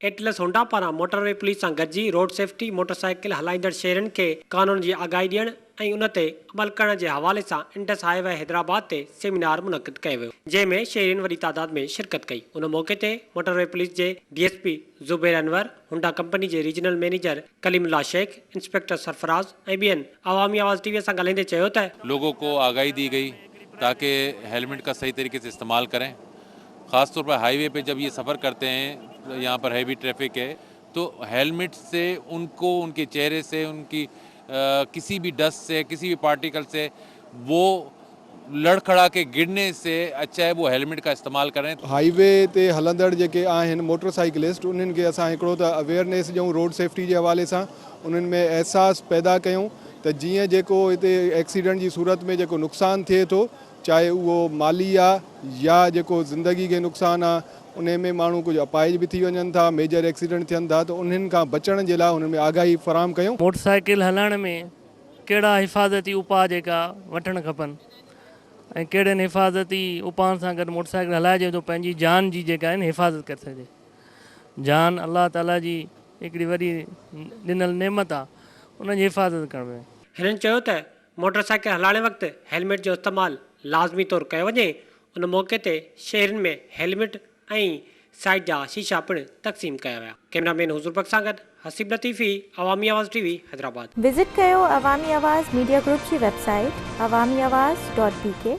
Atlas Honda पारां motorway police सां गॾिजी रोड सेफ्टी मोटरसाइकिल हलाईंदड़ शहरनि खे कानून जी आगाही ॾियण ऐं उन ते अमल करण जे हवाले सां इंडस हाईवे हैदराबाद ते सेमिनार मुनक़िद कयो वियो, जंहिंमें शहरियुनि वॾी तादाद में शिरकत कई। उन मौके ते मोटरवे पुलिस जे DSP Zubair Anwar, Honda company जे regional manager Kalimullah Shaikh, inspector Sarfaraz ऐं ॿियनि अवामी आवाज़ टीवी सां ॻाल्हाईंदे चयो त लोगों को आगाही दी गई ताकि हेलमेट का सही तरीके से इस्तेमाल करें। ख़ासतौर पर हाईवे पे जब ये सफ़र करते हैं, यहाँ पर हैवी ट्रैफिक है, तो हेलमेट से उनको उनके चेहरे से उनकी किसी भी डस्ट से किसी भी पार्टिकल से वो लड़खड़ा के गिरने से अच्छा है वो हेलमेट का इस्तेमाल करें। हाईवे ते हलंदड़ जेके आहिनि मोटरसाइकिलिस्ट उन्हनि खे असां हिकिड़ो त अवेयरनेस ॾियूं रोड सेफ्टी जे हवाले सां, उन्हनि में एहसास पैदा कयूं त जीअं जेको हिते एक्सीडेंट जी सूरत में जेको नुक़सानु थिए थो, चाहे उहो माली आहे या जेको ज़िंदगी खे नुक़सानु आहे, उन में माण्हू कुझु अपाहिज बि थी वञनि था, मेजर एक्सीडेंट थियनि था, त उन्हनि खां बचण जे लाइ उन्हनि में आगाही फराहम कयूं। मोटरसाइकिल हलाइण में कहिड़ा हिफ़ाज़ती उपाउ जेका वठणु खपनि ऐं कहिड़नि हिफ़ाज़ती उपाउनि सां गॾु मोटरसाइकिल हलाइजे तो पंहिंजी जान जी जेका आहे न हिफ़ाज़त करे सघे। जान अल्लाह ताला जी हिकिड़ी वॾी ॾिनल नेमत आहे, उनजी हिफ़ाज़त करणु आहे। हिननि चयो त मोटरसाइकिल हलाइण वक़्तु हेलमेट जो इस्तेमालु लाज़मी तौरु कयो वञे। उन मौके ते शहरनि में हेलमेट ऐं साइड जा शीशा पिणु तक़सीम कया विया। कैमरामैन हुज़ूर बख़्श सां गॾु हसीब लतीफ़ी, अवामी आवाज़ टीवी, हैदराबाद। विज़िट कयो अवामी आवाज़ मीडिया ग्रुप जी वेबसाइट awamiawaz.pk